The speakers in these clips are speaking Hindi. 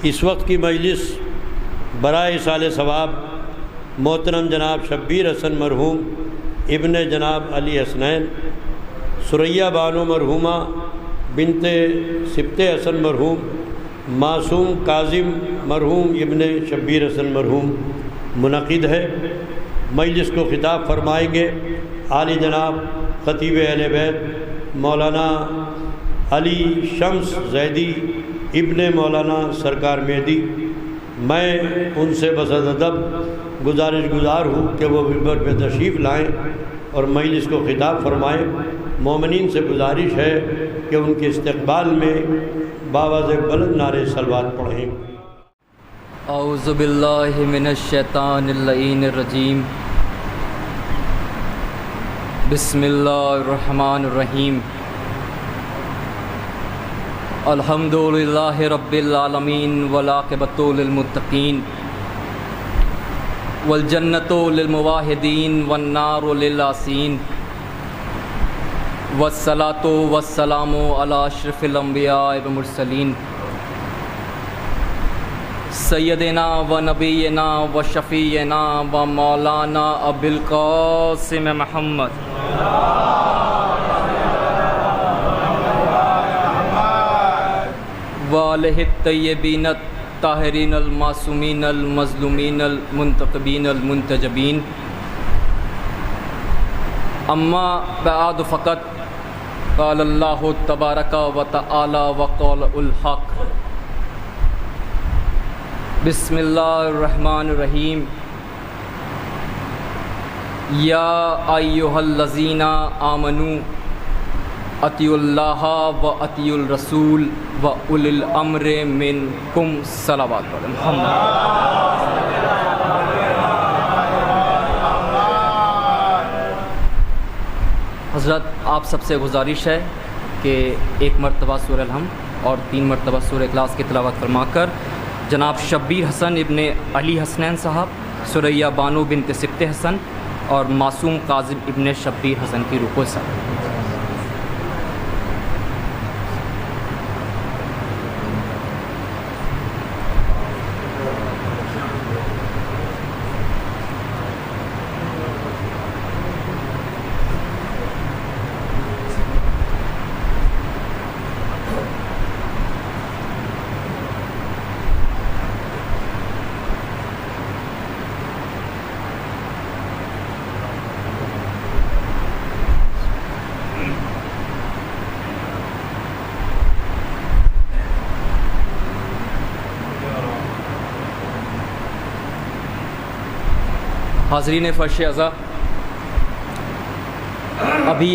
इस वक्त की मजलिस बराए साल सवाब मोहतरम जनाब शब्बीर हसन मरहूम इब्ने जनाब अली हसनैन, सुरैया बानो मरहूमा बिनते सिब्ते हसन मरहूम, मासूम काजिम मरहूम इब्ने शब्बीर हसन मरहूम मुनक़िद है। मजलिस को खिताब फरमाएंगे आली जनाब ख़तीब अहले बैत मौलाना अली शम्स ज़ैदी इब्ने मौलाना सरकार मेहदी। मैं उनसे बसद अदब गुज़ार हूँ कि वो मिंबर पे तशरीफ़ लाएँ और मजलिस को खिताब फरमाएँ। मोमिनीन से गुजारिश है कि उनके इस्तक़बाल में बावाज़ बुलंद नारे सलवात पढ़ें। औज़ु बिल्लाहि मिनश शैतानिर लईनिर रजीम, बिस्मिल्लाहिर रहमानिर रहीम। अल्हम्दुलिल्लाहि रब्बिल आलमीन वल आक़िबतु लिल मुत्तक़ीन वल जन्नतु लिल मुवाहिदीन वन नारु लिल आसीन वस्सलातु वस्सलामु अला अशरफिल अंबिया व मुरसलीन सय्यदिना व नबीना व शफ़ीना व मौलाना अबुल क़ासिम मुहम्मद वालिहि तय्यबीन ताहिरीन अल मासूमीन अल मज़लूमीन अल मुंतक़बीन अल मुंतजबीन। अम्मा बअद फ़क़त क़ाल अल्लाहु तबारक व तआला व क़ौलुल हक़। बिस्मिल्लाहिर रहमानिर रहीम। या अय्युहल्लज़ीना आमनू अतिउल्लाह व अतिउर रसूल व उलिल अम्र मिनकुम सल्लल्लाहु अलैहि वसल्लम। हज़रत आप सबसे गुजारिश है कि एक मरतबा सूरह अल-हम्द और 3 मरतबा सूरह इखलास की तिलावत फरमाकर जनाब शब्बीर हसन इब्ने अली हसनैन साहब, सुरैया बानो बिनते सिब्ते हसन और मासूम काजिम इब्ने शब्बीर हसन की रुको साहब। हाज़रीन फ़र्श अज़ा, अभी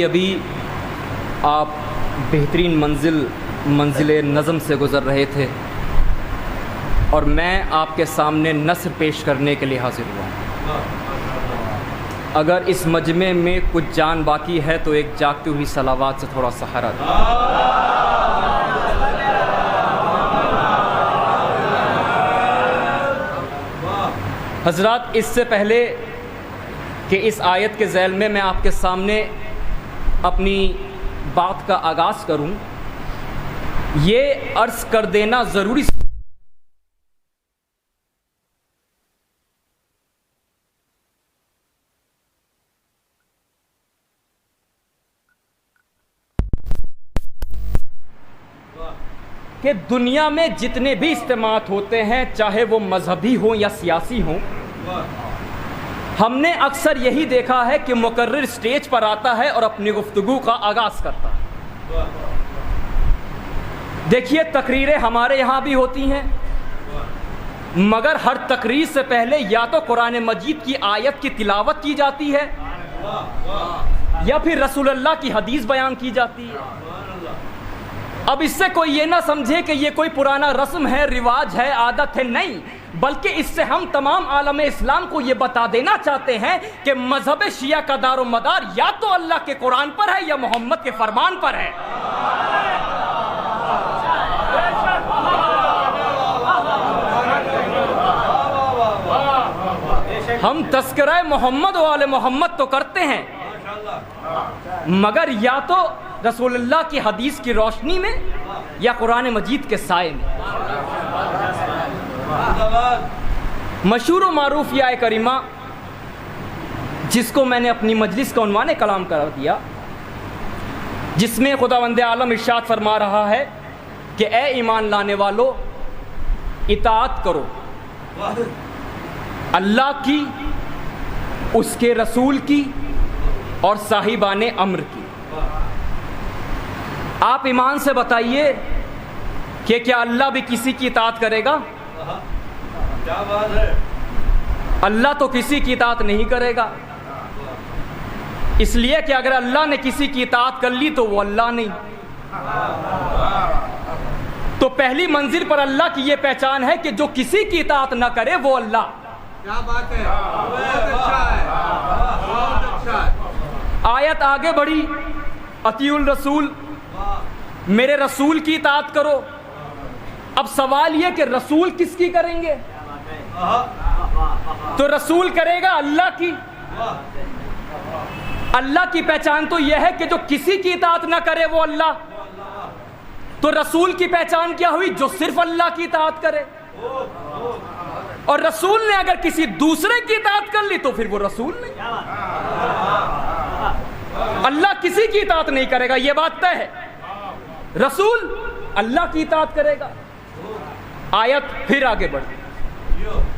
आप बेहतरीन मंजिल नज़म से गुज़र रहे थे और मैं आपके सामने नस्र पेश करने के लिए हाज़िर हुआ। अगर इस मजमे में कुछ जान बाकी है तो एक जागती हुई सलावात से थोड़ा सहारा दे। हज़रात, इससे पहले कि इस आयत के ज़ैल में मैं आपके सामने अपनी बात का आगाज़ करूं, ये अर्ज़ कर देना ज़रूरी कि दुनिया में जितने भी इज्तिमात होते हैं, चाहे वो मजहबी हों या सियासी हों, हमने अक्सर यही देखा है कि मुकर्रिर स्टेज पर आता है और अपनी गुफ्तगू का आगाज़ करता है। देखिए, तकरीरें हमारे यहाँ भी होती हैं, मगर हर तकरीर से पहले या तो कुरान मजीद की आयत की तिलावत की जाती है या फिर रसूलुल्लाह की हदीस बयान की जाती है। अब इससे कोई ये ना समझे कि ये कोई पुराना रस्म है, रिवाज है, आदत है, नहीं, बल्कि इससे हम तमाम आलम इस्लाम को ये बता देना चाहते हैं कि मजहब शिया का दारो मदार या तो अल्लाह के कुरान पर है या मोहम्मद के फरमान पर है। हम तस्करा मोहम्मद वाले मोहम्मद तो करते हैं, मगर या तो रसूलुल्लाह की हदीस की रोशनी में या कुरान मजीद के साए में। मशहूर व मारूफ ये आय करीमा जिसको मैंने अपनी मजलिस का उन्वान कलाम कर दिया, जिसमें खुदावंद आलम इरशाद फरमा रहा है कि ए ईमान लाने वालों, इताअत करो अल्लाह की, उसके रसूल की और साहिबाने अम्र की। आप ईमान से बताइए कि क्या अल्लाह भी किसी की इताअत करेगा? क्या बात है। अल्लाह तो किसी की इताअत नहीं करेगा, इसलिए कि अगर अल्लाह ने किसी की इताअत कर ली तो वो अल्लाह नहीं। तो पहली मंजिल पर अल्लाह की ये पहचान है कि जो किसी की इताअत ना करे वो अल्लाह। क्या बात है, बहुत अच्छा है, बहुत अच्छा है। आयत आगे बढ़ी, अतीउल रसूल, मेरे रसूल की इताअत करो। अब सवाल ये कि रसूल किसकी करेंगे? तो रसूल करेगा अल्लाह की। अल्लाह की पहचान तो यह है कि जो किसी की इताअत ना करे वो अल्लाह। तो रसूल की पहचान क्या हुई? जो सिर्फ अल्लाह की इताअत करे। और रसूल ने अगर किसी दूसरे की इताअत कर ली तो फिर वो रसूल नहीं। अल्लाह किसी की इताअत नहीं करेगा, यह बात तय है। रसूल अल्लाह की इताअत करेगा। आयत फिर आगे बढ़ी,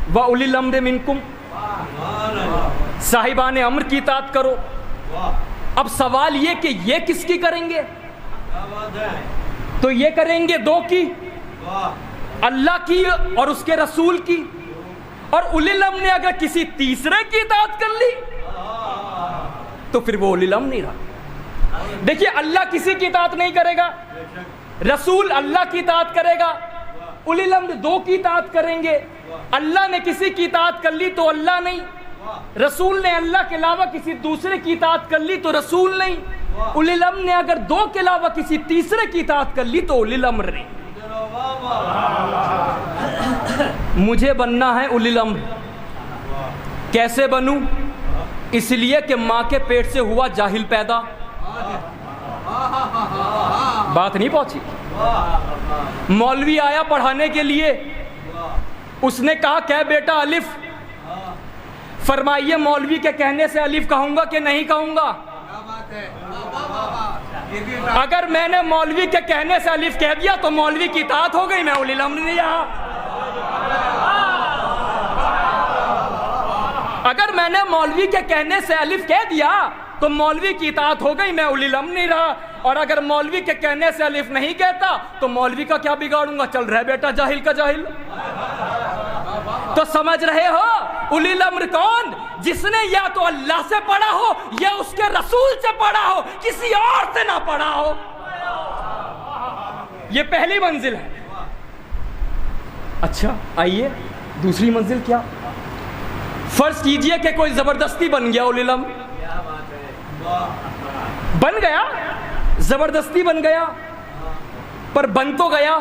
व उलिल अम्र मिनकुम, साहिबाने अम्र की इताअत करो। अब सवाल ये कि ये किसकी करेंगे? तो ये करेंगे दो की, अल्लाह की और उसके रसूल की। और उलिल अम्र ने अगर किसी तीसरे की इताअत कर ली तो फिर वो उलिल अम्र नहीं रहा। देखिए, अल्लाह किसी की इताअत नहीं करेगा, रसूल अल्लाह की इताअत करेगा, उलिल अम्र दो की इताअत करेंगे। अल्लाह ने किसी की इताअत कर ली तो अल्लाह नहीं, रसूल ने अल्लाह के अलावा किसी दूसरे की इताअत कर ली तो रसूल नहीं, उलिल अम्र ने अगर दो के अलावा किसी तीसरे की इताअत कर ली तो उलिल अम्र नहीं। मुझे बनना है उलिल अम्र। कैसे बनूं? इसलिए कि मां के पेट से हुआ जाहिल पैदा। बात नहीं पहुंची। मौलवी आया पढ़ाने के लिए, उसने कहा क्या बेटा अलिफ? फरमाइए मौलवी के कहने से अलिफ कहूंगा कि नहीं कहूंगा? अगर मैंने मौलवी के कहने से अलिफ कह दिया तो मौलवी की इताअत हो गई, मैं उलिल अम्र नहीं रहा। अगर मैंने मौलवी के कहने से अलिफ कह दिया तो मौलवी की इताअत हो गई, मैं उलिल अम्र नहीं रहा। और अगर मौलवी के कहने से अलिफ नहीं कहता तो मौलवी का क्या बिगाड़ूंगा? चल रहे बेटा जाहिल का जाहिल। तो समझ रहे हो उलिल अम्र कौन? जिसने या तो अल्लाह से पढ़ा हो या उसके रसूल से पढ़ा हो, किसी और से ना पढ़ा हो। ये पहली मंजिल है। अच्छा, आइए दूसरी मंजिल क्या? फर्ज कीजिए कि कोई जबरदस्ती बन गया उलिल अम्र। बन गया, जबरदस्ती बन गया, पर बन तो गया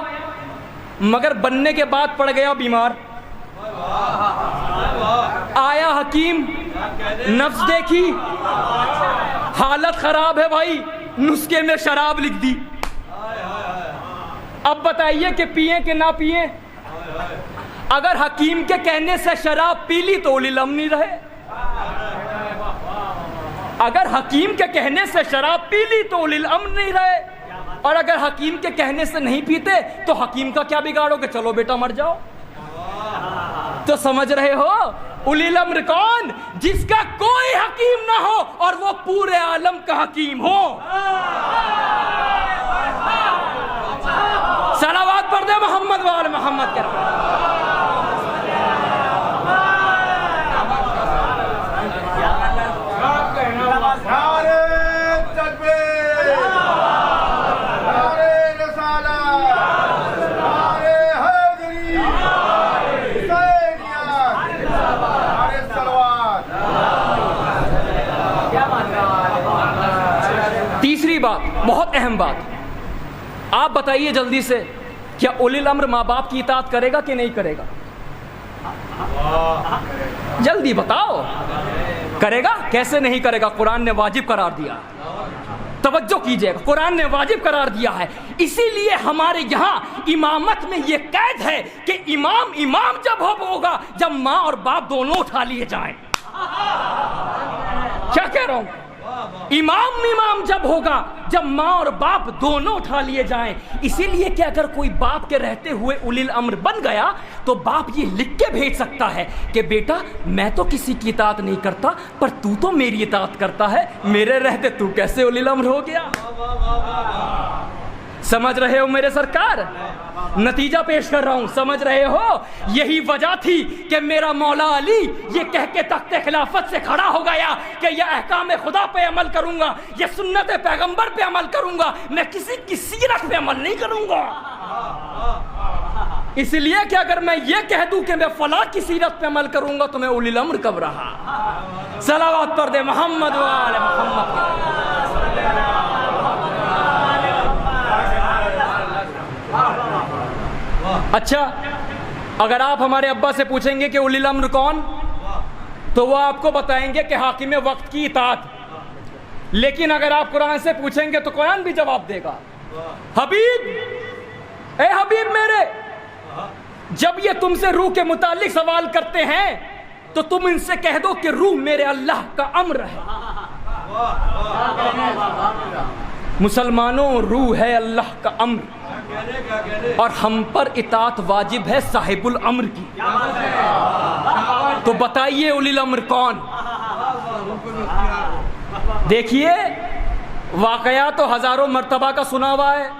मगर बनने के बाद पड़ गया बीमार। आया हकीम, नफ्स देखी, हालत खराब है भाई, नुस्खे में शराब लिख दी। अब बताइए कि पिए कि ना पिए? अगर हकीम के कहने से शराब पी ली तो उलिल अम्र नहीं रहे। अगर हकीम के कहने से शराब पी ली तो उलिल अम्र नहीं रहे। और अगर हकीम के कहने से नहीं पीते तो हकीम का क्या बिगाड़ोगे? चलो बेटा मर जाओ। तो समझ रहे हो उलिल अम्र कौन? जिसका कोई हकीम ना हो और वो पूरे आलम का हकीम हो। सलावत पढ़ दे मोहम्मद वाले मोहम्मद के। तीसरी बात, बहुत अहम बात, आप बताइए जल्दी से, क्या उलिल अम्र माँ बाप की इताअत करेगा कि नहीं करेगा? जल्दी बताओ। करेगा? कैसे नहीं करेगा? कुरान ने वाजिब करार दिया। तवज्जो कीजिएगा, कुरान ने वाजिब करार दिया है। इसीलिए हमारे यहाँ इमामत में ये कैद है कि इमाम जब होगा जब माँ और बाप दोनों उठा लिए जाएं। क्या कह रहा हूं? इमाम जब होगा जब माँ और बाप दोनों उठा लिए जाएं। इसीलिए कि अगर कोई बाप के रहते हुए उलिल अम्र बन गया तो बाप ये लिख के भेज सकता है कि बेटा मैं तो किसी की इताअत नहीं करता, पर तू तो मेरी इताअत करता है, मेरे रहते तू कैसे उलिल अम्र हो गया। समझ रहे हो मेरे सरकार? नतीजा पेश कर रहा हूं, समझ रहे हो? यही वजह थी कि मेरा मौला अली ये कह के तख्ते खिलाफत से खड़ा हो गया कि यह अहकाम खुदा पे अमल करूंगा, यह सुन्नत पैगंबर पे अमल करूंगा, मैं किसी की सीरत पे अमल नहीं करूंगा। इसलिए कि अगर मैं ये कह दूं कि मैं फला की सीरत पे अमल करूंगा तो मैं उलिल अम्र कब रहा। सलावत पर दे मोहम्मद व आले मोहम्मद। अच्छा, अगर आप हमारे अब्बा से पूछेंगे कि उलिल अम्र कौन, तो वो आपको बताएंगे कि हाकिम वक्त की इताअत। लेकिन अगर आप कुरान से पूछेंगे तो कुरान भी जवाब देगा। हबीब, ए हबीब मेरे, जब ये तुमसे रूह के मुतालिक सवाल करते हैं तो तुम इनसे कह दो कि रूह मेरे अल्लाह का अम्र है। मुसलमानों, रूह है अल्लाह का अम्र और हम पर इताअत वाजिब है साहिबुल अम्र की। तो बताइए उलिल अम्र कौन? देखिए, वाकया तो हजारों मर्तबा का सुना हुआ है,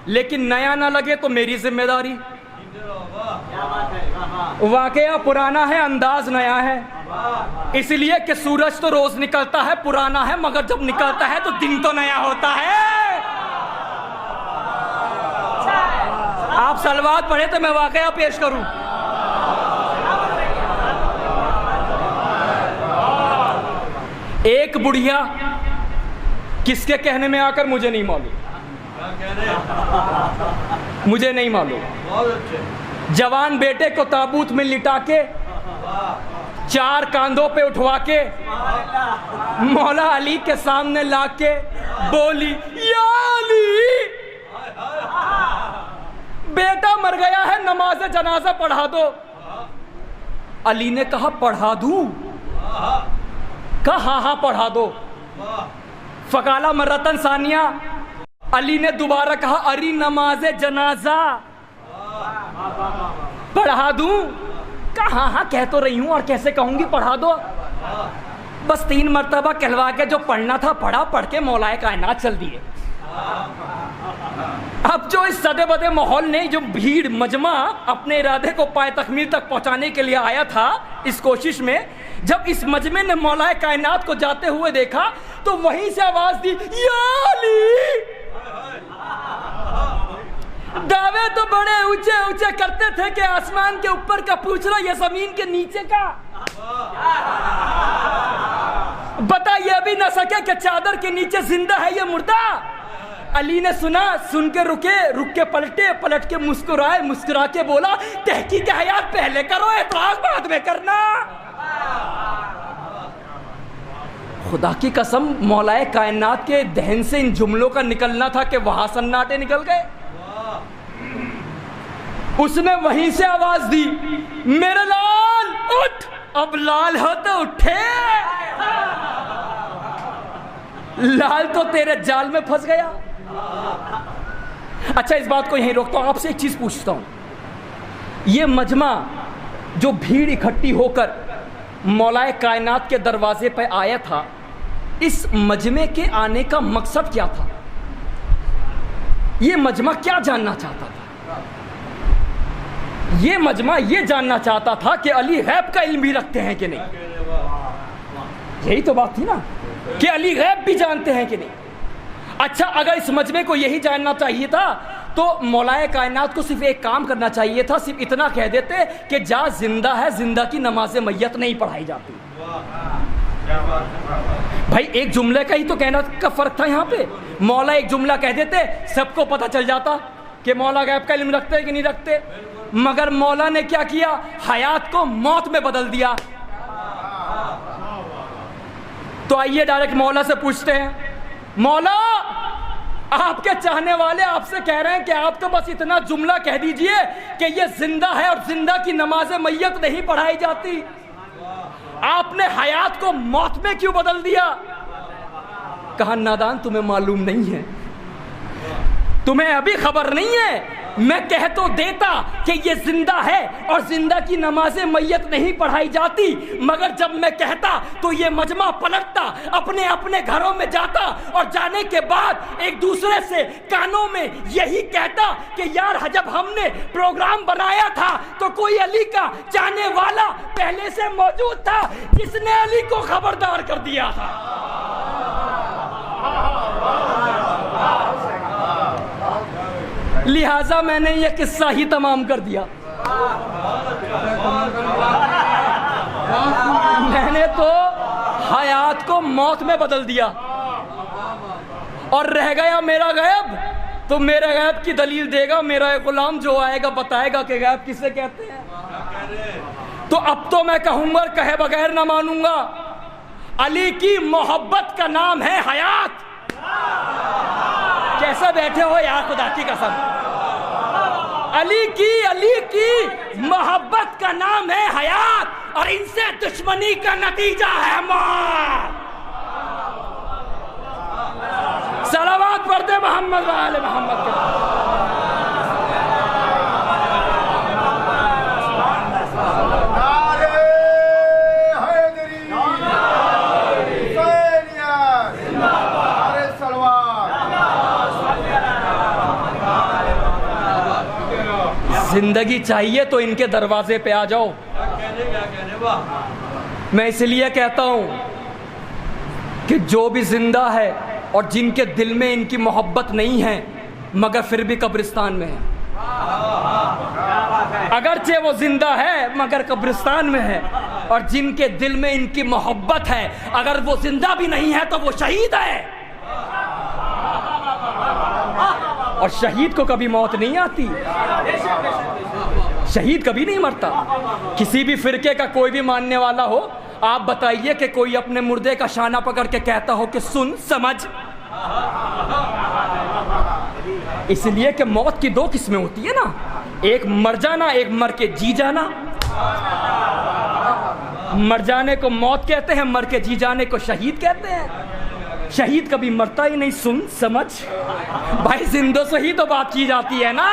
लेकिन नया ना लगे तो मेरी जिम्मेदारी। वाकया पुराना है, अंदाज नया है, इसलिए कि सूरज तो रोज निकलता है, पुराना है, मगर जब निकलता है तो दिन तो नया होता है। आप सलवात पढ़े तो मैं वाकया पेश करूं। एक बुढ़िया, किसके कहने में आकर मुझे नहीं मालूम, मुझे नहीं मालूम, जवान बेटे को ताबूत में लिटा के 4 कांधों पे उठवा के मौला अली के सामने लाके बोली, या अली, बेटा मर गया है, नमाज जनाजा पढ़ा दो। अली ने कहा पढ़ा दूं? कहा हाँ पढ़ा दो। फकाला मर्रतन सानिया, अली ने दोबारा कहा अरी नमाज जनाजा पढ़ा दूं? कहा हाँ कह तो रही हूं और कैसे कहूंगी पढ़ा दो। बस 3 मर्तबा कहलवा के जो पढ़ना था पढ़ा, पढ़ के मौलाए कायनात चल दिए। अब जो इस सदे बदे माहौल ने, जो भीड़ मजमा अपने इरादे को पाए तकमील तक पहुंचाने के लिए आया था, इस कोशिश में जब इस मजमे ने मौलाए कायनात को जाते हुए देखा तो वहीं से आवाज दी, या अली। दावे तो बड़े ऊंचे ऊंचे करते थे कि आसमान के ऊपर का पूछ लो, ये जमीन के नीचे का। बता ये भी ना सके कि चादर के नीचे जिंदा है ये मुर्दा। अली ने सुना, सुन के रुके, रुक के पलटे, पलट के मुस्कुराए, मुस्कुरा के बोला, तहकीक हयात पहले करो, एतराज बाद में करना। खुदा की कसम, मौलाए कायनात के दहन से इन जुमलों का निकलना था कि वहां सन्नाटे निकल गए। उसने वहीं से आवाज दी, मेरे लाल उठ, अब लाल हो तो उठे। लाल तो तेरे जाल में फंस गया। अच्छा, इस बात को यहीं रोकता हूं, आपसे एक चीज पूछता हूं। ये मजमा जो भीड़ इकट्ठी होकर मौलाए कायनात के दरवाजे पर आया था, इस मजमे के आने का मकसद क्या था? ये मजमा क्या जानना चाहता था? ये मजमा ये जानना चाहता था कि अली गैब का इल्म भी रखते हैं कि नहीं। यही तो बात थी ना, कि अली गैब भी जानते हैं कि नहीं। अच्छा, अगर इस मजमे को यही जानना चाहिए था तो मौलाए कायनात को सिर्फ एक काम करना चाहिए था, सिर्फ इतना कह देते कि जा जिंदा है, जिंदा की नमाज मैयत नहीं पढ़ाई जाती। भाई एक जुमले का ही तो कहना का फर्क था यहाँ पे। मौला एक जुमला कह देते, सबको पता चल जाता कि मौला गैब का इल्म रखते हैं कि नहीं रखते। मगर मौला ने क्या किया? हयात को मौत में बदल दिया। तो आइए डायरेक्ट मौला से पूछते हैं, मौला आपके चाहने वाले आपसे कह रहे हैं कि आप तो बस इतना जुमला कह दीजिए कि ये जिंदा है और जिंदा की नमाज मैयत नहीं पढ़ाई जाती। आपने हयात को मौत में क्यों बदल दिया? कहा नादान, तुम्हें मालूम नहीं है, तुम्हें अभी खबर नहीं है। मैं कह तो देता कि ये जिंदा है और जिंदा की नमाज मैयत नहीं पढ़ाई जाती, मगर जब मैं कहता तो ये मजमा पलटता, अपने अपने घरों में जाता और जाने के बाद एक दूसरे से कानों में यही कहता कि यार जब हमने प्रोग्राम बनाया था तो कोई अली का चाहने वाला पहले से मौजूद था जिसने अली को खबरदार कर दिया था। लिहाजा मैंने ये किस्सा ही तमाम कर दिया। मैंने तो हयात को मौत में बदल दिया और रह गया मेरा गैब। तो मेरे गैब की दलील देगा मेरा एक गुलाम जो आएगा, बताएगा कि गैब किसे कहते हैं। तो अब तो मैं कहूंगा, कहे बगैर ना मानूंगा, अली की मोहब्बत का नाम है हयात। कैसा बैठे हो यार, खुदा की कसम। अली की मोहब्बत का नाम है हयात और इनसे दुश्मनी का नतीजा है मौत। सलावत पढ़ते मोहम्मद वाले मोहम्मद के। जिंदगी चाहिए तो इनके दरवाजे पे आ जाओ। मैं इसलिए कहता हूं कि जो भी जिंदा है और जिनके दिल में इनकी मोहब्बत नहीं है मगर फिर भी कब्रिस्तान में है, अगरचे वो जिंदा है मगर कब्रिस्तान में है, और जिनके दिल में इनकी मोहब्बत है अगर वो जिंदा भी नहीं है तो वो शहीद है। और शहीद को कभी मौत नहीं आती, शहीद कभी नहीं मरता। किसी भी फिरके का कोई भी मानने वाला हो, आप बताइए कि कोई अपने मुर्दे का शाना पकड़ के कहता हो कि सुन समझ। इसलिए कि मौत की दो किस्में होती है ना, एक मर जाना, एक मर के जी जाना। मर जाने को मौत कहते हैं, मर के जी जाने को शहीद कहते हैं। शहीद कभी मरता ही नहीं, सुन समझ। भाई जिंदों से ही तो बात की जाती है ना,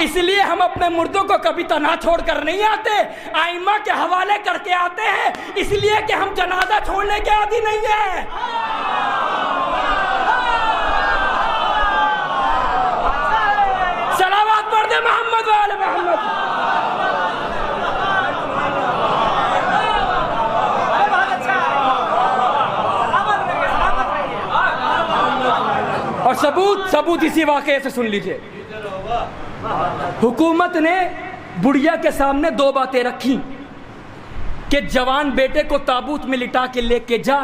इसलिए हम अपने मुर्दों को कभी तना छोड़कर नहीं आते, आइमा के हवाले करके आते हैं, इसलिए कि हम जनाजा छोड़ने के आदी नहीं है। सलावत पढ़ दे मोहम्मद वाले मोहम्मद। और सबूत इसी वाकये से सुन लीजिए। हुकूमत ने बुढ़िया के सामने दो बातें रखी कि जवान बेटे को ताबूत में लिटा के लेके जा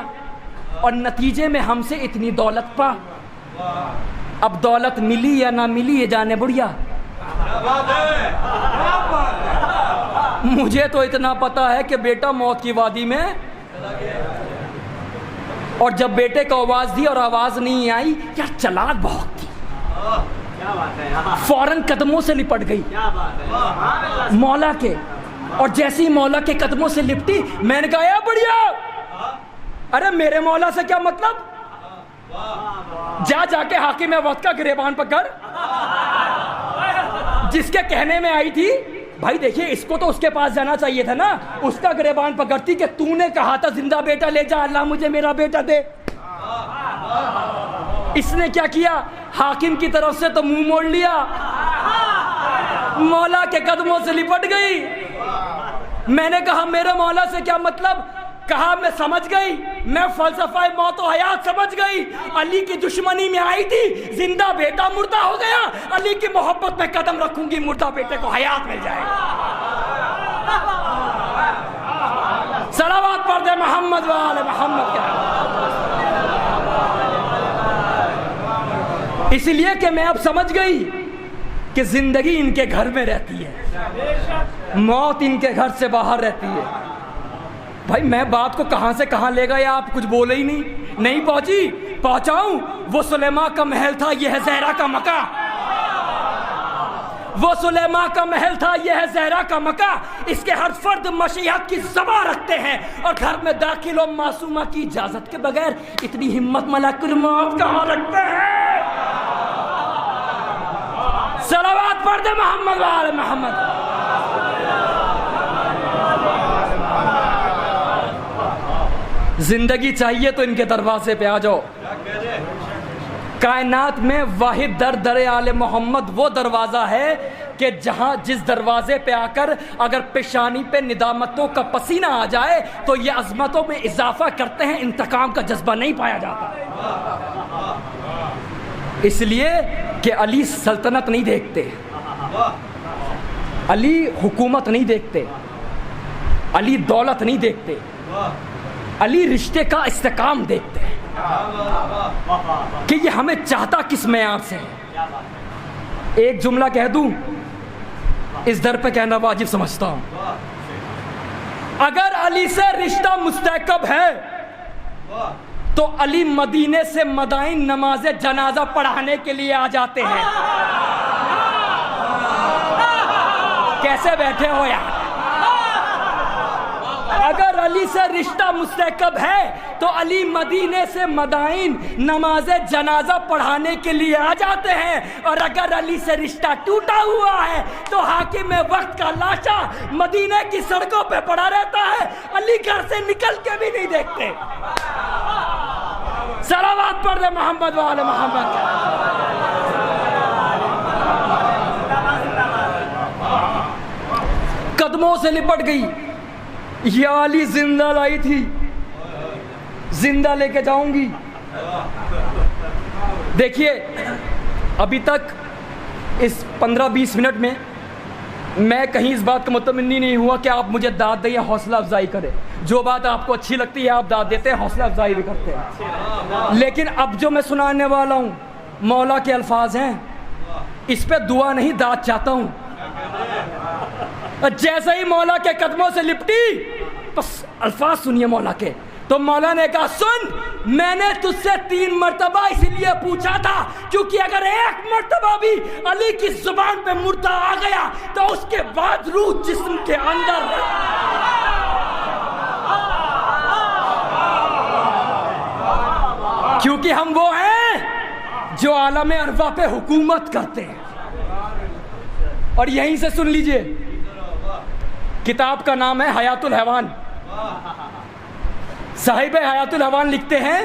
और नतीजे में हमसे इतनी दौलत पा। अब दौलत मिली या ना मिली ये जाने बुढ़िया, मुझे तो इतना पता है कि बेटा मौत की वादी में, और जब बेटे को आवाज दी और आवाज नहीं आई, यार चालाक बहुत थी, फौरन कदमों से लिपट गई मौला के, और जैसे ही मौला के कदमों से लिपटी, मैंने कहा यार बढ़िया, अरे मेरे मौला से क्या मतलब, जाके हाकिम वक्त का गिरेबान पकड़। जिसके कहने में आई थी, भाई देखिए इसको तो उसके पास जाना चाहिए था ना, उसका गिरेबान पकड़ती कि तूने कहा था जिंदा बेटा ले जा, अल्लाह मुझे मेरा बेटा दे। इसने क्या किया, हाकिम की तरफ से तो मुंह मोड़ लिया, मौला के कदमों से लिपट गई। मैंने कहा मेरे मौला से क्या मतलब, कहा मैं समझ गई, मैं फलसफा मौत और हयात समझ गई। अली की दुश्मनी में आई थी, जिंदा बेटा मुर्दा हो गया, अली की मोहब्बत में कदम रखूंगी, मुर्दा बेटे को हयात मिल जाएगा। सलावत पढ़ दे मोहम्मद वाले मोहम्मद के। इसलिए कि मैं अब समझ गई कि जिंदगी इनके घर में रहती है, मौत इनके घर से बाहर रहती है। भाई मैं बात को कहां से कहां ले गया, आप कुछ बोले ही नहीं पहुंची। पहुंचाऊं? वो सुलेमा का महल था, यह है ज़हरा का मका। वो सुलेमा का महल था, यह है ज़हरा का मका। इसके हर फर्द मशीहत की ज़बान रखते हैं और घर में दाखिल और मासूमा की इजाजत के बगैर इतनी हिम्मत मलाकुल मौत कहाँ रखते हैं? सलावत पढ़ दे मोहम्मद वाले मोहम्मद। जिंदगी चाहिए तो इनके दरवाजे पे आ जाओ। कायनात में वाहिद दर आले मोहम्मद वो दरवाज़ा है कि जहां जिस दरवाजे पे आकर अगर पेशानी पे निदामतों का पसीना आ जाए तो ये अजमतों में इजाफा करते हैं, इंतकाम का जज्बा नहीं पाया जाता। इसलिए कि अली सल्तनत नहीं देखते, अली हुकूमत नहीं देखते, अली दौलत नहीं देखते, अली रिश्ते का इस्तेकाम देखते हैं कि ये हमें चाहता किस मेयार से है। एक जुमला कह दूं, इस दर पे कहना वाजिब समझता हूं। अगर अली से रिश्ता मुस्तहकम है तो अली मदीने से मदाइन नमाज जनाजा पढ़ाने के लिए आ जाते हैं। कैसे बैठे हो यार? अगर अली से रिश्ता मुस्तहकम है तो अली मदीने से मदाइन नमाज जनाजा पढ़ाने के लिए आ जाते हैं, और अगर अली से रिश्ता टूटा हुआ है तो हाकिम वक्त का लाशा मदीने की सड़कों पे पड़ा रहता है, अली घर से निकल के भी नहीं देखते। सलावत पढ़ दे मोहम्मद वाले मोहम्मद। कदमों से लिपट गई, ये अली जिंदा लाई थी, जिंदा लेके जाऊंगी। देखिए अभी तक इस 15-20 मिनट में मैं कहीं इस बात का मुतमन्नी नहीं हुआ कि आप मुझे दाद दें या हौसला अफजाई करें। जो बात आपको अच्छी लगती है आप दाद देते हैं, हौसला अफजाई भी करते हैं। लेकिन अब जो मैं सुनाने वाला हूँ मौला के अल्फाज हैं, इस पे दुआ नहीं दाद चाहता हूँ। जैसे ही मौला के कदमों से लिपटी बस अल्फाज सुनिए मौला के, तो मौला ने कहा सुन, मैंने तुझसे 3 मर्तबा इसलिए पूछा था क्योंकि अगर एक मर्तबा भी अली की जुबान पे मुर्दा आ गया तो उसके बाद रूह जिस्म के अंदर। क्योंकि हम वो हैं जो आलम अरवा पे हुकूमत करते हैं। और यहीं से सुन लीजिए, किताब का नाम है हयातुल हैवान। साहिब हयातुल हैवान लिखते हैं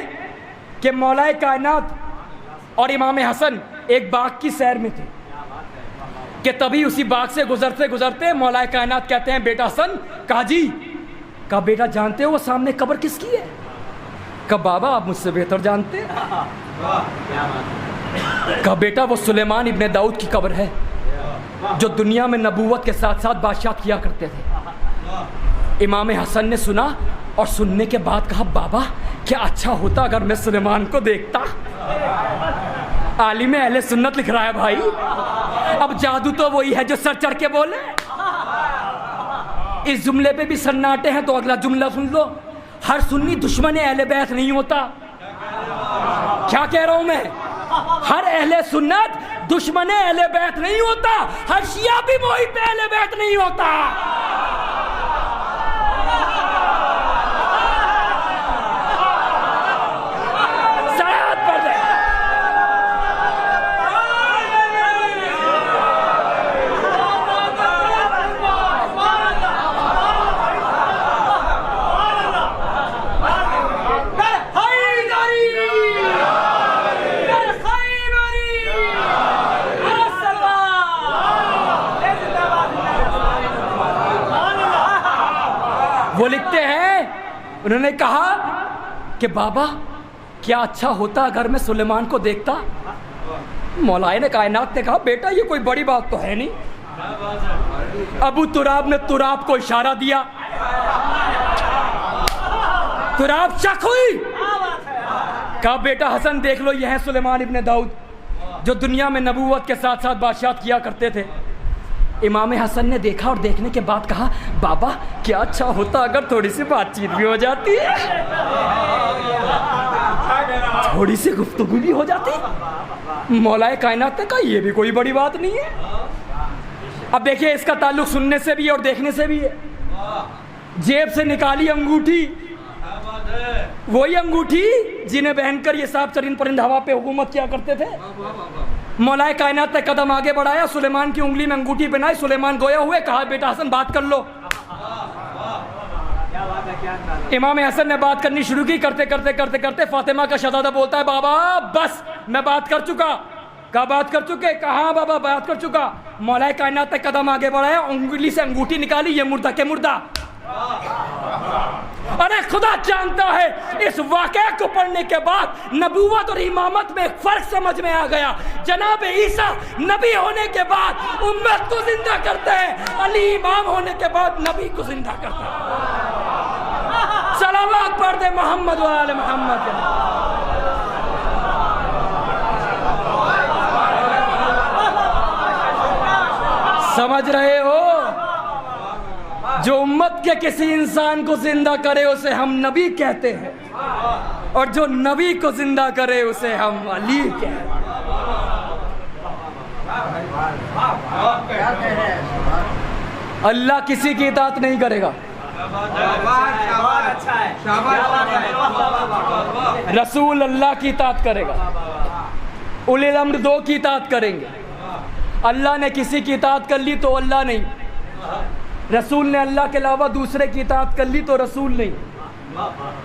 कि मौलाए कायनात और इमाम हसन एक बाग की सैर में थे कि तभी उसी बाग से गुजरते गुजरते मौलाए कायनात कहते हैं बेटा हसन, कहा जी, कहा बेटा जानते हो वो सामने कब्र किसकी है? कहा बाबा आप मुझसे बेहतर जानते हैं। कहा बेटा वो सुलेमान इब्ने दाऊद की कब्र है जो दुनिया में नबूवत के साथ साथ बादशाह किया करते थे। इमाम हसन ने सुना और सुनने के बाद कहा बाबा क्या अच्छा होता अगर मैं सुलेमान को देखता। आलिम अहले सुन्नत लिख रहा है भाई। अब जादू तो वही है जो सर चढ़ के बोले। इस जुमले पे भी सन्नाटे हैं तो अगला जुमला सुन लो। हर सुन्नी दुश्मन अहले बैत नहीं होता। क्या कह रहा हूं मैं? हर अहले सुन्नत दुश्मन अहले बैत नहीं होता। हर शिया भी मोहित अहले बैत नहीं होता। वो लिखते हैं, उन्होंने कहा कि बाबा क्या अच्छा होता अगर मैं सुलेमान को देखता। मौलाए ने कायनात ने कहा बेटा ये कोई बड़ी बात तो है नहीं। अबू तुराब ने तुराब को इशारा दिया, तुराब शक हुई। कहा बेटा हसन देख लो यह है सुलेमान इब्ने दाऊद जो दुनिया में नबूवत के साथ साथ बादशाह किया करते थे। इमाम हसन ने देखा और देखने के बाद कहा बाबा क्या अच्छा होता अगर थोड़ी सी बातचीत भी हो जाती है। थोड़ी सी गुफ्तगू भी हो जाती। मौलाए कायनात ने कहा ये भी कोई बड़ी बात नहीं है। अब देखिए इसका ताल्लुक सुनने से भी और देखने से भी है। जेब से निकाली अंगूठी, वही अंगूठी जिन्हें पहनकर ये साहब चरिंद परिंद हवा पे हुकूमत किया करते थे। मौलाए कायनात ने कदम आगे बढ़ाया, सुलेमान की उंगली में अंगूठी पहनाई। सुलेमान गोया हुए, कहा बेटा हसन बात कर लो। इमाम हसन ने बात करनी शुरू की। करते करते करते करते फातिमा का शहजादा बोलता है बाबा बस मैं बात कर चुका। कहा बात कर चुके? कहा बाबा बात कर चुका। मौलाए कायनात ने कदम आगे बढ़ाया, उंगली से अंगूठी निकाली, ये मुर्दा के मुर्दा। अरे खुदा जानता है इस वाक़या को पढ़ने के बाद नबूवत और इमामत में एक फर्क समझ में आ गया। जनाब ईसा नबी होने के बाद उम्मत को जिंदा करते हैं, अली इमाम होने के बाद नबी को जिंदा करते हैं। सलावत पढ़ दे मोहम्मद व आले मोहम्मद। समझ रहे हो? जो उम्मत के किसी इंसान को जिंदा करे उसे हम नबी कहते हैं, और जो नबी को जिंदा करे उसे हम अली कहते हैं। अल्लाह किसी की इताअत नहीं करेगा। रसूल अल्लाह की इताअत करेगा, उलिल अम्र दो की इताअत करेंगे। अल्लाह ने किसी की इताअत कर ली तो अल्लाह नहीं, रसूल ने अल्लाह के अलावा दूसरे की इताअत कर ली तो रसूल नहीं,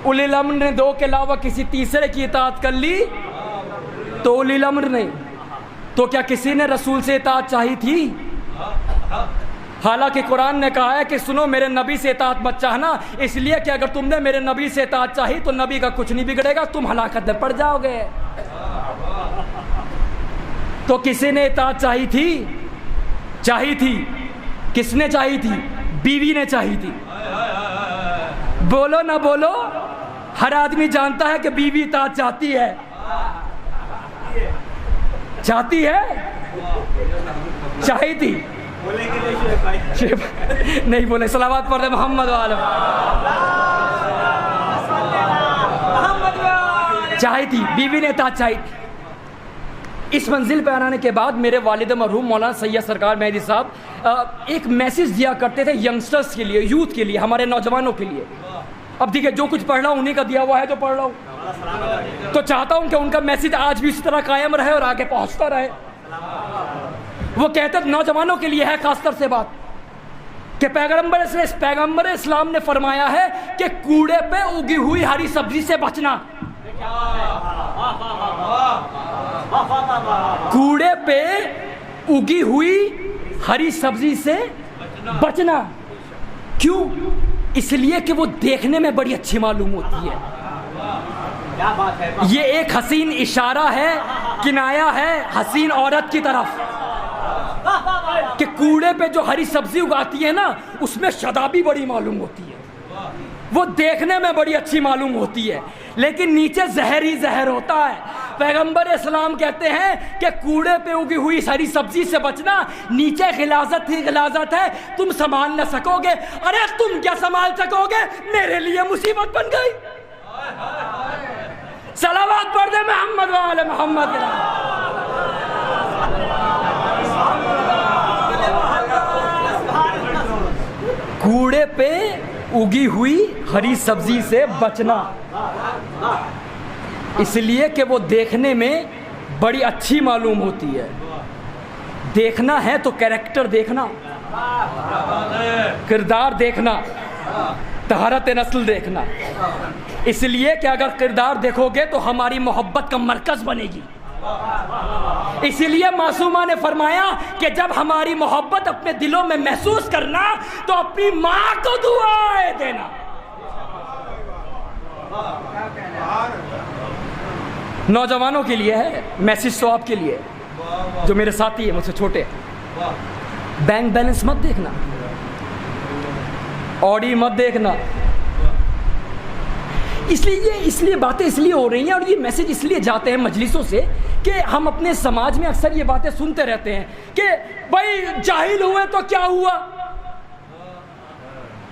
उलिल अम्र ने दो के अलावा किसी तीसरे की इताअत कर ली तो उलिल अम्र नहीं। तो क्या किसी ने रसूल से इताअत चाही थी? हालांकि कुरान ने कहा है कि सुनो मेरे नबी से इताअत मत चाहना, इसलिए कि अगर तुमने मेरे नबी से इताअत चाही तो नबी का कुछ नहीं बिगड़ेगा, तुम हलाकत में पड़ जाओगे। तो किसी ने इताअत चाही थी? किसने चाही थी? बीवी ने चाही थी। बोलो ना बोलो, हर आदमी जानता है कि बीवी इताअत चाहती है। चाही थी नहीं बोले। सलावत पढ़ दे मोहम्मद वाले। चाही थी, बीवी ने इताअत चाही। इस मंजिल पर आने के बाद मेरे वालिद मरहूम मौलाना सैयद सरकार मेहदी साहब एक मैसेज दिया करते थे यंगस्टर्स के लिए, यूथ के लिए, हमारे नौजवानों के लिए। अब देखिए जो कुछ पढ़ रहा हूँ उन्हीं का दिया हुआ है जो पढ़ रहा हूँ, तो चाहता हूँ कि उनका मैसेज आज भी इस तरह कायम रहे और आगे पहुँचता रहे। वो कहते नौजवानों के लिए है खासतौर से बात कि पैगंबर इस्लाम ने फरमाया है कि कूड़े पे उगी हुई हरी सब्जी से बचना। कूड़े पे उगी हुई हरी सब्जी से बचना। क्यों? इसलिए कि वो देखने में बड़ी अच्छी मालूम होती है। ये एक हसीन इशारा है, किनाया है हसीन औरत की तरफ कि कूड़े पे जो हरी सब्जी उगाती है ना उसमें शदाबी बड़ी मालूम होती है, वो देखने में बड़ी अच्छी मालूम होती है, लेकिन नीचे जहर ही जहर होता है। पैगंबर इस्लाम कहते हैं कि कूड़े पे उगी हुई सारी सब्जी से बचना, नीचे गिलाजत ही गिलाजत है, तुम संभाल न सकोगे। अरे तुम क्या संभाल सकोगे, मेरे लिए मुसीबत बन गई। सलावत पढ़ दे मोहम्मद वाले मोहम्मद। कूड़े पे उगी हुई हरी सब्जी से बचना, इसलिए कि वो देखने में बड़ी अच्छी मालूम होती है। देखना है तो कैरेक्टर देखना, किरदार देखना, तहारत नस्ल देखना। इसलिए कि अगर किरदार देखोगे तो हमारी मोहब्बत का मरकज बनेगी। इसीलिए मासूमा ने फरमाया कि जब हमारी मोहब्बत अपने दिलों में महसूस करना तो अपनी माँ को दुआएं देना। नौजवानों के लिए है मैसेज, तो आपके लिए जो मेरे साथी है मुझसे छोटे, बैंक बैलेंस मत देखना, ऑडी मत देखना। इसलिए बातें इसलिए हो रही हैं और ये मैसेज इसलिए जाते हैं मजलिसों से कि हम अपने समाज में अक्सर ये बातें सुनते रहते हैं कि भाई जाहिल हुए तो क्या हुआ।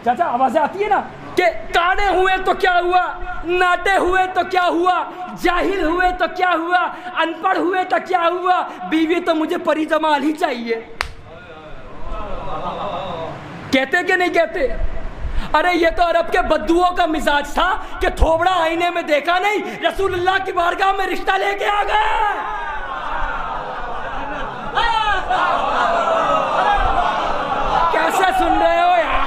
चाचा आवाज़ें आती है ना, कि काने हुए तो क्या हुआ, नाटे हुए तो क्या हुआ, जाहिल हुए तो क्या हुआ, अनपढ़ हुए तो क्या हुआ, बीवी तो मुझे परी जमाल ही चाहिए। कहते कि नहीं कहते? अरे ये तो अरब के बद्दुओं का मिजाज था कि थोबड़ा आईने में देखा नहीं, रसूलुल्लाह की बारगाह में रिश्ता लेके आ गए। कैसे सुन रहे हो यार?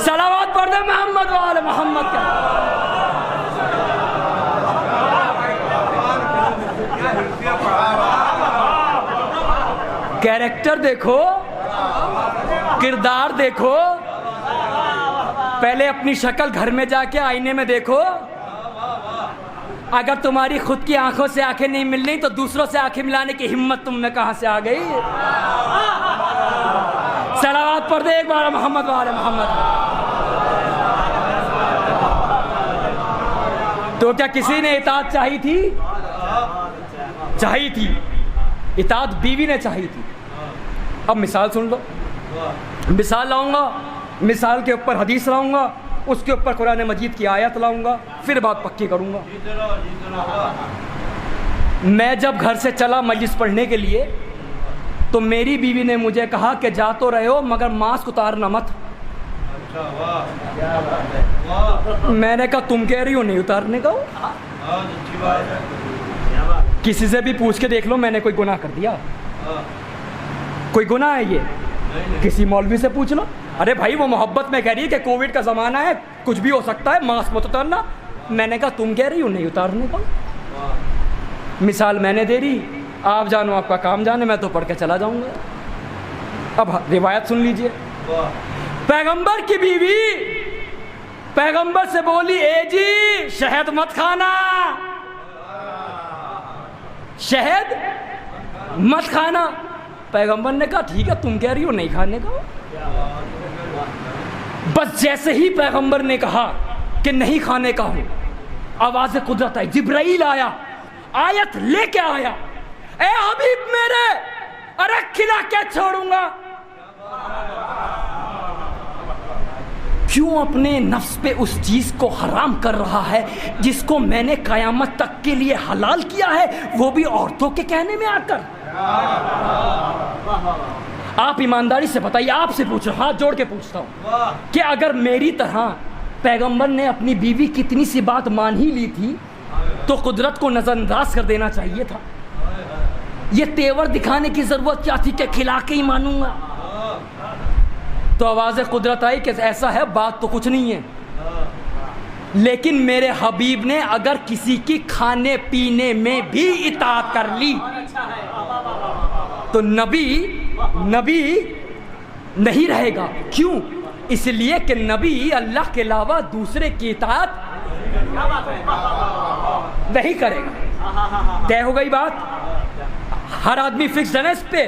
सलावत पढ़ दे मोहम्मद वाले मोहम्मद का। कैरेक्टर देखो, किरदार देखो। पहले अपनी शक्ल घर में जाके आईने में देखो। अगर तुम्हारी खुद की आंखों से आंखें नहीं मिल रही तो दूसरों से आंखें मिलाने की हिम्मत तुम में कहां से आ गई? सलावत पढ़ दे एक बार मोहम्मद वाले मोहम्मद। तो क्या किसी ने इताअत चाही थी? चाहिए थी। इताअत बीवी ने चाहिए थी। अब मिसाल सुन लो। मिसाल लाऊंगा, मिसाल के ऊपर हदीस लाऊंगा, उसके ऊपर कुरान मजीद की आयत लाऊंगा, फिर बात पक्की करूंगा। मैं जब घर से चला मजलिस पढ़ने के लिए तो मेरी बीवी ने मुझे कहा कि जा तो रहे हो मगर मास्क उतारना मत। मैंने कहा तुम कह रही हो नहीं उतारने का? किसी से भी पूछ के देख लो मैंने कोई गुनाह कर दिया? कोई गुनाह है ये? किसी मौलवी से पूछ लो। अरे भाई वो मोहब्बत में कह रही है कि कोविड का ज़माना है, कुछ भी हो सकता है, मास्क मत उतारना। मैंने कहा तुम कह रही हो नहीं उतारने का? मिसाल मैंने दे रही, आप जानो आपका काम जाने, मैं तो पढ़ के चला जाऊंगा। अब रिवायत सुन लीजिए। पैगंबर की बीवी पैगंबर से बोली, ए जी शहद मत खाना, शहद मत खाना। पैगंबर ने कहा ठीक है तुम कह रही हो नहीं खाने का। बस जैसे ही पैगंबर ने कहा कि नहीं खाने का हूं, आवाज़ कुदरत आई, जिब्राइल आया, आयत लेके आया, ए हबीब मेरे, अरे खिला क्या छोड़ूंगा? क्यों अपने नफ्स पे उस चीज को हराम कर रहा है जिसको मैंने कयामत तक के लिए हलाल किया है, वो भी औरतों के कहने में आकर? आप ईमानदारी से बताइए, आपसे पूछ रहा हूं, हाथ जोड़ के पूछता हूं कि अगर मेरी तरह पैगंबर ने अपनी बीवी की इतनी सी बात मान ही ली थी तो कुदरत को नजरअंदाज कर देना चाहिए था। ये तेवर दिखाने की जरूरत क्या थी कि खिला के ही मानूंगा? तो आवाज़ कुदरत आई कि ऐसा है, बात तो कुछ नहीं है, लेकिन मेरे हबीब ने अगर किसी की खाने पीने में भी इताअत कर ली तो नबी नहीं रहेगा। क्यों? इसलिए कि नबी अल्लाह के अलावा दूसरे की इताअत नहीं करेगा। तय हो गई बात? हर आदमी फिक्स है ना इस पे?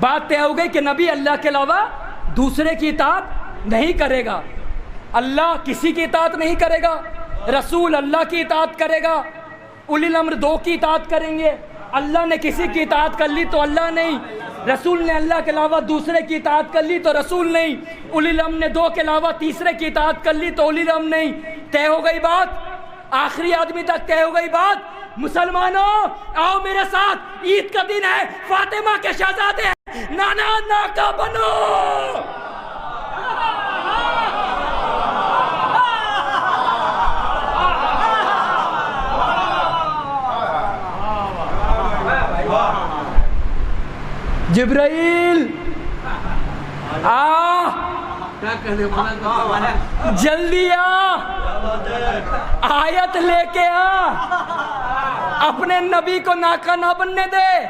बात तय हो गई कि नबी अल्लाह के अलावा दूसरे की इताअत नहीं करेगा। अल्लाह किसी की इताअत नहीं करेगा, रसूल अल्लाह की इताअत करेगा, उलिल अम्र दो की इताअत करेंगे। अल्लाह ने किसी की इताअत कर ली तो अल्लाह नहीं, रसूल ने अल्लाह के अलावा दूसरे की इताअत कर ली तो रसूल नहीं, उलिल अम्र ने दो के अलावा तीसरे की इताअत कर ली तो उलिल अम्र नहीं। तय हो गई बात, आखिरी आदमी तक तय हो गई बात। मुसलमानों आओ मेरे साथ, ईद का दिन है, फातिमा के शहजादे हैं, नाना नाका बनो। जिब्राइल जल्दी आ, आयत लेके आ, अपने नबी को नाका ना बनने दे,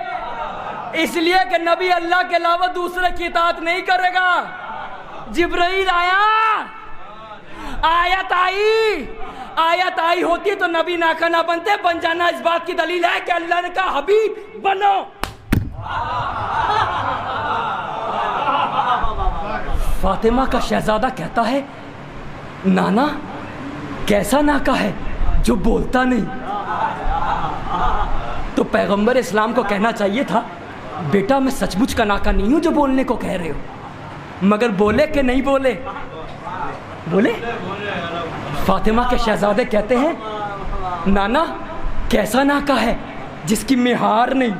इसलिए कि नबी अल्लाह के अलावा दूसरे की इताअत नहीं करेगा। जिब्राइल आया, आयत आई होती तो नबी नाका ना बनते। बन जाना इस बात की दलील है कि अल्लाह ने कहा हबीब बनो। फातिमा का शहजादा कहता है, नाना कैसा नाका है जो बोलता नहीं? तो पैगंबर इस्लाम को कहना चाहिए था, बेटा मैं सचमुच का नाका नहीं हूं जो बोलने को कह रहे हो, मगर बोले कि नहीं बोले? बोले। फातिमा के शहजादे कहते हैं नाना कैसा नाका है जिसकी मिहार नहीं।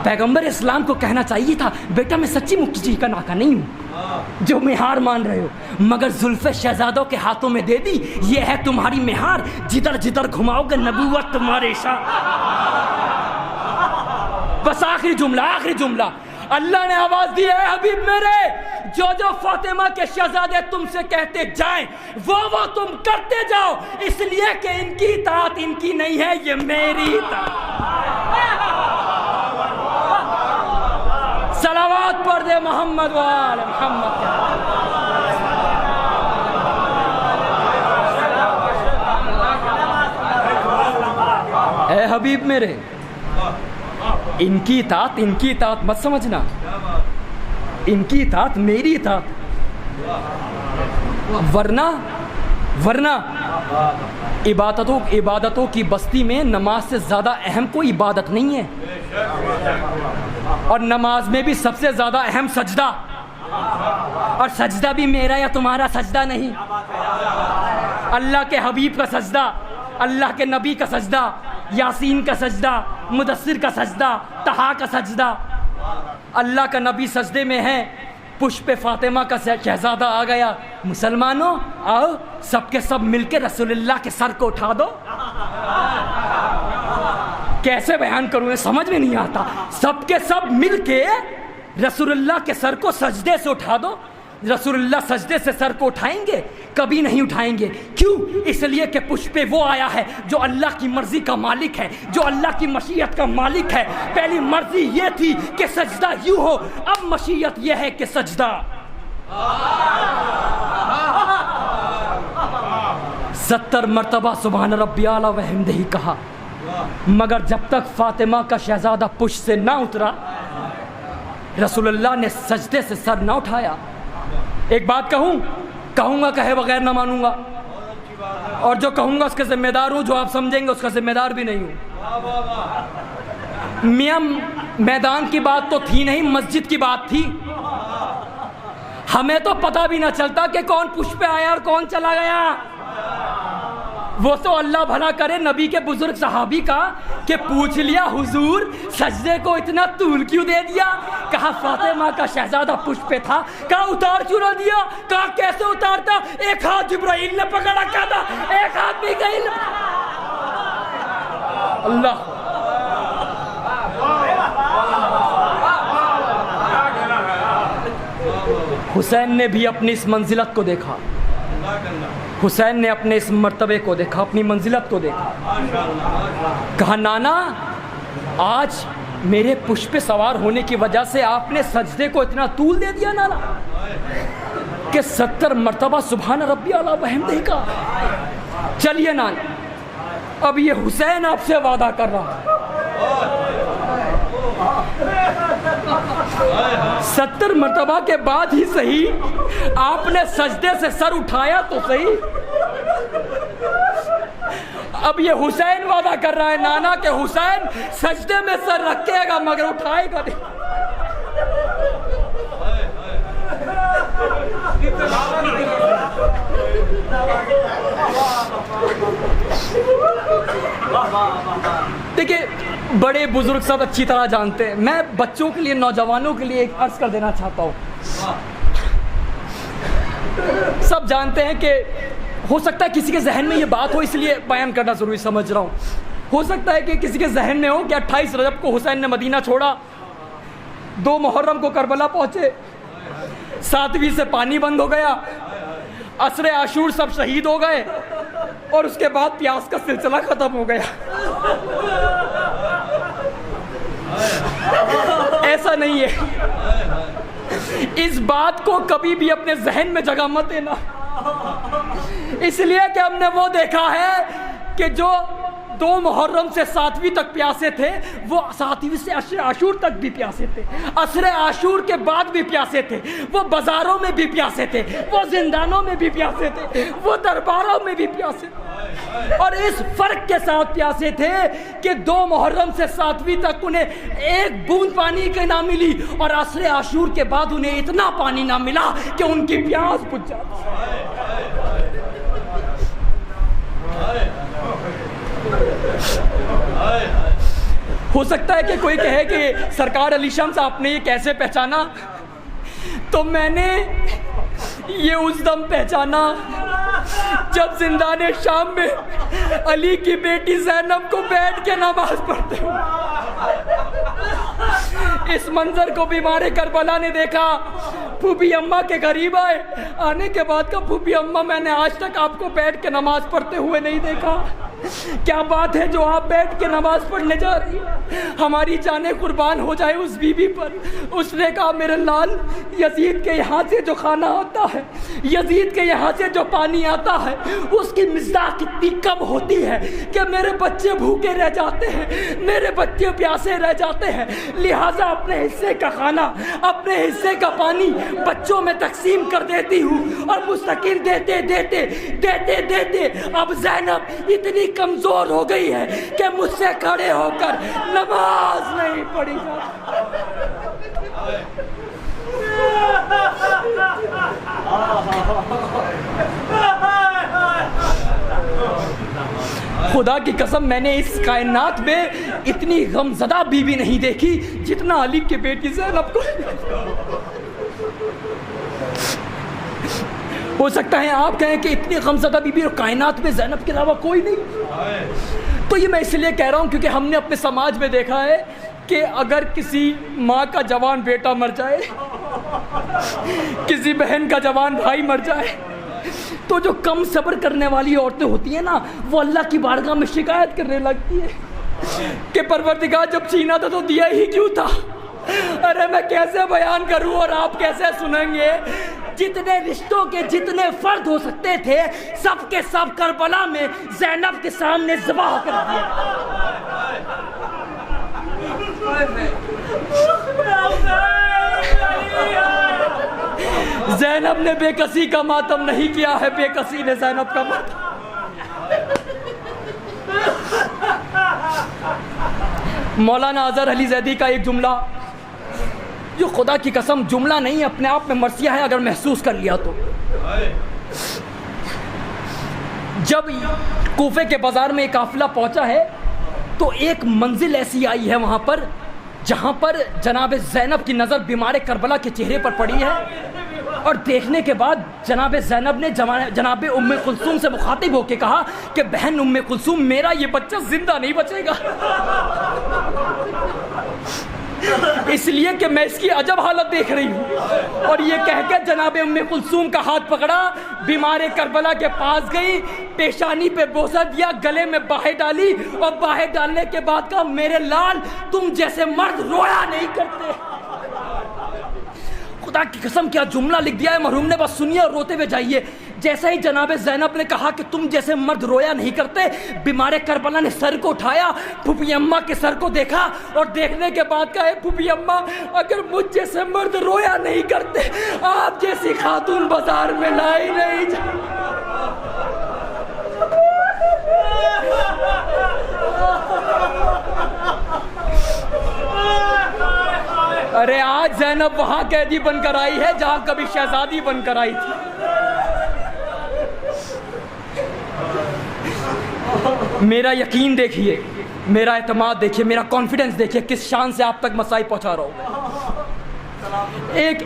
पैगंबर इस्लाम को कहना चाहिए था बेटा मैं सच्ची मुक्ति का नाका नहीं हूँ जो मिहार मान रहे हो, मगर जुल्फे शहजादों के हाथों में दे दी। ये है तुम्हारी मिहार, जिधर जिधर घुमाओगे नबूवत तुम्हारे शाह। बस आखिरी जुमला अल्लाह ने आवाज दी है हबीब मेरे, जो फातिमा के शहजादे तुमसे कहते जाएं वो तुम करते जाओ, इसलिए कि इनकी इताअत इनकी नहीं है, ये मेरी इताअत। सलावत पढ़ दे मोहम्मद वाले मोहम्मद। ए हबीब मेरे, इनकी इताअत मत समझना, इनकी इताअत मेरी इताअत। वरना इबादतों की बस्ती में नमाज से ज़्यादा अहम कोई इबादत नहीं है, और नमाज में भी सबसे ज़्यादा अहम सजदा, और सजदा भी मेरा या तुम्हारा सजदा नहीं, अल्लाह के हबीब का सजदा, अल्लाह के नबी का सजदा, यासीन का सजदा, मुदस्सिर का सजदा, तहा का सजदा। अल्लाह का नबी सजदे में है, पुष्प फातिमा का शहजादा आ गया। मुसलमानों आओ सबके सब मिलके रसूलुल्लाह के सर को उठा दो। कैसे बयान करूं मैं समझ में नहीं आता। सबके सब मिलके रसूलुल्लाह के सर को सजदे से उठा दो। रसूलुल्लाह सजदे से सर को उठाएंगे? कभी नहीं उठाएंगे। क्यों? इसलिए कि पुष्पे वो आया है जो अल्लाह की मर्जी का मालिक है, जो अल्लाह की मशीयत का मालिक है। पहली मर्जी ये थी कि सजदा यूं हो, अब मशीयत ये है कि सजदा। 70 मरतबा सुभान रब्बियाल व हमदिही कहा, मगर जब तक फातिमा का शहजादा पुष्प से ना उतरा, रसूलुल्लाह ने सजदे से सर ना उठाया। एक बात कहूँगा कहे बगैर ना मानूंगा, और जो कहूँगा उसके जिम्मेदार हूँ, जो आप समझेंगे उसका जिम्मेदार भी नहीं हूँ। मियाँ मैदान की बात तो थी नहीं, मस्जिद की बात थी। हमें तो पता भी ना चलता कि कौन पुष्प पे आया और कौन चला गया। वो तो अल्लाह भला करे नबी के बुजुर्ग सहाबी का कि पूछ लिया हुजूर सजदे को इतना तूल क्यों दे दिया? कहा फातिमा का शहजादा पुष्प पे था। कहा उतार क्यों ना दिया? कहा कैसे उतारता? एक हाथ जिब्राइल ने पकड़ रखा था, एक हाथ मीकाईल ने। अल्लाह हुसैन ने भी अपनी इस मंजिलत को देखा, हुसैन ने अपने इस मर्तबे को देखा, अपनी मंजिलत को देखा। कहा नाना आज मेरे पुष्प पे सवार होने की वजह से आपने सजदे को इतना तूल दे दिया नाना कि 70 मरतबा सुभान रब्बियाल व हमदिही का। चलिए नाना अब ये हुसैन आपसे वादा कर रहा है, 70 मरतबा के बाद ही सही आपने सजदे से सर उठाया तो सही। अब ये हुसैन वादा कर रहा है नाना के हुसैन सजदे में सर रखेगा मगर उठाएगा नहीं। देखिए बड़े बुजुर्ग सब अच्छी तरह जानते हैं, मैं बच्चों के लिए नौजवानों के लिए एक अर्ज कर देना चाहता हूँ। सब जानते हैं कि हो सकता है किसी के जहन में ये बात हो, इसलिए बयान करना जरूरी समझ रहा हूँ। हो सकता है कि किसी के जहन में हो कि 28 रजब को हुसैन ने मदीना छोड़ा, 2 मुहर्रम को करबला पहुँचे, 7वीं से पानी बंद हो गया, असरे आशूर सब शहीद हो गए और उसके बाद प्यास का सिलसिला खत्म हो गया। ऐसा नहीं है, इस बात को कभी भी अपने जहन में जगह मत देना, इसलिए कि हमने वो देखा है कि जो 2 मुहर्रम से 7वीं तक प्यासे थे, वो 7वीं से अशरे आशूर तक भी प्यासे थे, अशरे आशूर के बाद भी प्यासे थे, वो बाजारों में भी प्यासे थे, वो जिंदानों में भी प्यासे थे, वो दरबारों में भी प्यासे थे। और इस फर्क के साथ प्यासे थे कि 2 मुहर्रम से 7वीं तक उन्हें एक बूंद पानी की ना मिली, और अशरे आशूर के बाद उन्हें इतना पानी ना मिला कि उनकी प्यास बुझ जाती। हो सकता है कि कोई कहे कि सरकार अली शम्स आपने ये कैसे पहचाना, तो मैंने ये उस दम पहचाना जब जिंदाने शाम में अली की बेटी ज़ैनब को बैठ के नमाज पढ़ते हुए इस मंजर को बीमार करबला ने देखा। फूफी अम्मा के करीब आए, आने के बाद का फूफी अम्मा मैंने आज तक आपको बैठ के नमाज पढ़ते हुए नहीं देखा, क्या बात है जो आप बैठ के नमाज पढ़ने जा रही है, हमारी जाने कुर्बान हो जाए उस बीबी पर। उसने कहा मेरे लाल, यजीद के यहाँ से जो खाना आता है, यजीद के यहाँ से जो पानी आता है, उसकी मिज़दाक़ इतनी कम होती है कि मेरे बच्चे भूखे रह जाते हैं, मेरे बच्चे प्यासे रह जाते हैं, लिहाजा अपने हिस्से का खाना, अपने हिस्से का पानी बच्चों में तकसीम कर देती हूँ। और मुस्तकिल देते देते देते देते अब ज़ैनब इतनी कमजोर हो गई है कि मुझसे खड़े होकर नमाज नहीं पढ़ी जाती। खुदा की कसम मैंने इस कायनात में इतनी गमज़दा बीवी नहीं देखी जितना अली की बेटी ज़ैनब को। हो सकता है आप कहें कि इतनी गमज़दा बीबी और कायनात में ज़ैनब के अलावा कोई नहीं। तो ये मैं इसलिए कह रहा हूँ क्योंकि हमने अपने समाज में देखा है कि अगर किसी माँ का जवान बेटा मर जाए, किसी बहन का जवान भाई मर जाए, तो जो कम सब्र करने वाली औरतें होती हैं ना, वो अल्लाह की बारगाह में शिकायत करने लगती है कि परवरदिगार जब छीना था तो दिया ही क्यों था। अरे मैं कैसे बयान करूं और आप कैसे सुनेंगे। जितने रिश्तों के जितने फर्द हो सकते थे सब के सब करबला में ज़ैनब के सामने ज़बाह कर दिए। ज़ैनब ने बेकसी का मातम नहीं किया है, बेकसी ने ज़ैनब का मातम। मौलाना अज़हर अली ज़ैदी का एक जुमला, जो खुदा की कसम जुमला नहीं अपने आप में मर्सिया है अगर महसूस कर लिया तो। जब कूफे के बाजार में एक काफिला पहुंचा है तो एक मंजिल ऐसी आई है वहां पर जहां पर जनाब ज़ैनब की नज़र बीमार करबला के चेहरे पर पड़ी है, और देखने के बाद जनाब ज़ैनब ने जनाब उम्मे कुलसूम से मुखातिब होकर कहा कि बहन उम्मे कुलसूम, मेरा ये बच्चा जिंदा नहीं बचेगा, इसलिए कि मैं इसकी अजब हालत देख रही हूँ। और ये कहकर जनाब उम्मे कुलसूम का हाथ पकड़ा, बीमार करबला के पास गई, पेशानी पे बोसा दिया, गले में बाहें डाली, और बाहें डालने के बाद कहा मेरे लाल तुम जैसे मर्द रोया नहीं करते। खुदा की कसम क्या जुमला लिख दिया है मरहूम ने, बस सुनिए और रोते हुए जाइए। जैसे ही जनाब ज़ैनब ने कहा कि तुम जैसे मर्द रोया नहीं करते, बीमार करबला ने सर को उठाया, फूफी अम्मा के सर को देखा, और देखने के बाद कहा फूफी अम्मा अगर मुझ जैसे मर्द रोया नहीं करते, आप जैसी खातून बाजार में लाई नहीं जा। अरे आज ज़ैनब वहां कैदी बनकर आई है जहां कभी शहजादी बनकर आई थी। मेरा यकीन देखिए, मेरा एतमाद देखिए, मेरा कॉन्फिडेंस देखिए, किस शान से आप तक मसाई पहुंचा रहा हूँ।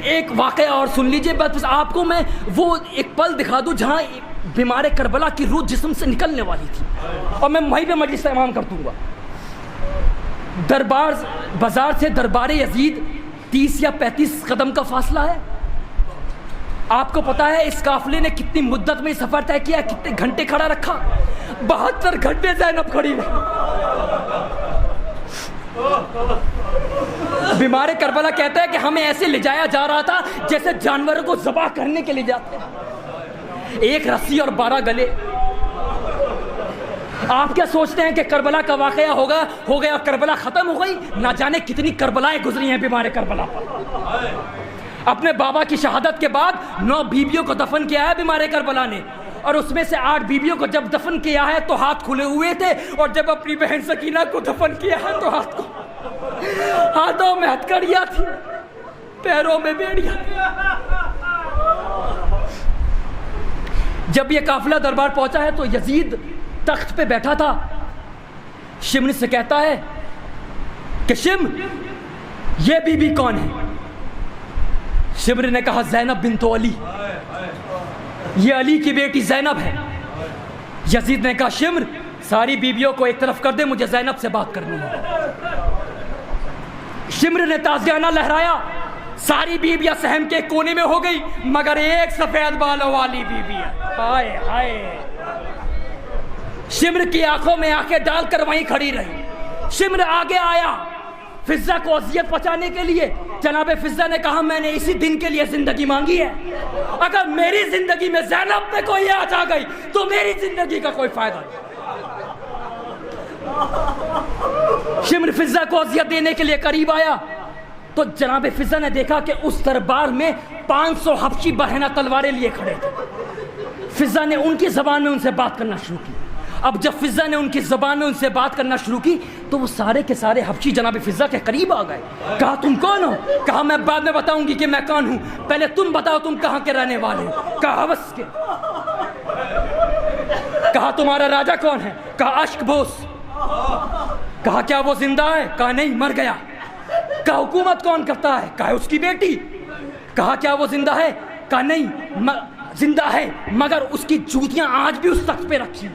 एक वाकया और सुन लीजिए, बस आपको मैं वो एक पल दिखा दूं जहां बीमार करबला की रूह जिस्म से निकलने वाली थी, और मैं वहीं पे मजलिस तमाम कर दूंगा। दरबार बाजार से दरबार यजीद 30 या 35 कदम का फासला है। आपको पता है इस काफिले ने कितनी मुद्दत में सफर तय किया, कितने घंटे खड़ा रखा? 72 घंटे ज़ैनब खड़ी रही। बीमार करबला कहता है कि हमें ऐसे ले जाया जा रहा था जैसे जानवरों को ज़बाह करने के लिए जाते हैं। एक रस्सी और 12 गले। आप क्या सोचते हैं कि करबला का वाकया हो गया, करबला ख़त्म हो गई? ना जाने कितनी करबलाएं गुजरी हैं बीमार करबला पर। अपने बाबा की शहादत के बाद 9 बीबियों को दफन किया है बीमार करबला ने, और उसमें से 8 बीबियों को जब दफन किया है तो हाथ खुले हुए थे, और जब अपनी बहन सकीना को दफन किया है तो हाथों में हथकड़ियाँ थी, पैरों में बेड़ियाँ थी। जब ये काफिला दरबार पहुंचा है तो यजीद तख्त पे बैठा था। शिम्र से कहता है कि शिम्र, ये बीबी कौन है? शिम्र ने कहा ज़ैनब बिन्त अली, ये अली की बेटी ज़ैनब है। यजीद ने कहा शिम्र, सारी बीबियों को एक तरफ कर दे, मुझे ज़ैनब से बात करनी है। शिम्र ने ताज़ियाना लहराया, सारी बीबियां सहम के कोने में हो गई, मगर एक सफेद बालों वाली बीबी है। हाय हाय। शिम्र की आंखों में आंखें डालकर वहीं खड़ी रही। शिम्र आगे आया फिजा को अजियत पहुंचाने के लिए। जनाब फिजा ने कहा मैंने इसी दिन के लिए जिंदगी मांगी है, अगर मेरी जिंदगी में ज़ैनब पे कोई आज आ गई तो मेरी जिंदगी का कोई फायदा नहीं। शिम्र फिजा को अजियत देने के लिए करीब आया तो जनाब फिजा ने देखा कि उस दरबार में 500 हबशी बरहना तलवारें लिए खड़े थे। फिजा ने उनकी ज़बान में उनसे बात करना शुरू की। अब जब फिजा ने उनकी ज़बान में उनसे बात करना शुरू की तो वो सारे के सारे हबशी जनाब फिजा के करीब आ गए। कहा तुम कौन हो? कहा मैं बाद में बताऊंगी कि मैं कौन हूं, पहले तुम बताओ तुम कहां के रहने वाले हो? कहा हवस के। कहा तुम्हारा राजा कौन है? कहा अश्क बोस। कहा क्या वो जिंदा है? कहा नहीं, मर गया। कहा हुकूमत कौन करता है? कहा उसकी बेटी। कहा क्या वो जिंदा है? कहा नहीं, जिंदा है, मगर उसकी जूतियां आज भी उस तख्त पे रखी है,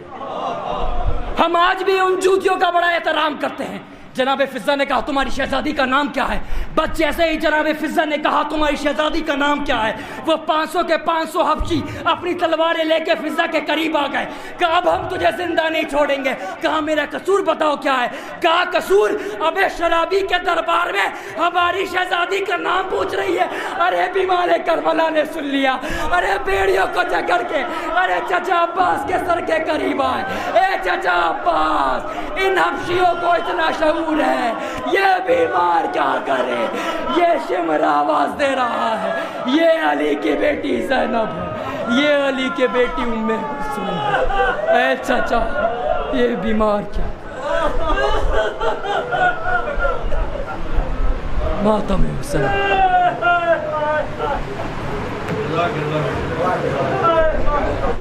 हम आज भी उन जूतियों का बड़ा एहतराम करते हैं। जनाब फिजा ने कहा तुम्हारी शहजादी का नाम क्या है? बस जैसे ही जनाब फिजा ने कहा तुम्हारी शहजादी का नाम क्या है, वो 500 के 500 हबशी अपनी तलवारें लेके फिजा के करीब आ गए। कहा अब हम तुझे जिंदा नहीं छोड़ेंगे। कहा मेरा कसूर बताओ क्या है? कहा कसूर, अबे शराबी के दरबार में हमारी शहजादी का नाम पूछ रही है। अरे बीमार करबला ने सुन लिया, अरे बेड़ियों को जकड़ के अरे चचा अब्बास के सर के करीब आए। ए चचा अब्बास, इन हबशियों को इतना शऊर है, ये बीमार क्या करे? ये शिम्र आवाज दे रहा है, ये अली की बेटी ज़ैनब है, ये अली की बेटी उम्मे कुलसूम है। ऐ चाचा, ये बीमार क्या? मातम हुसैन।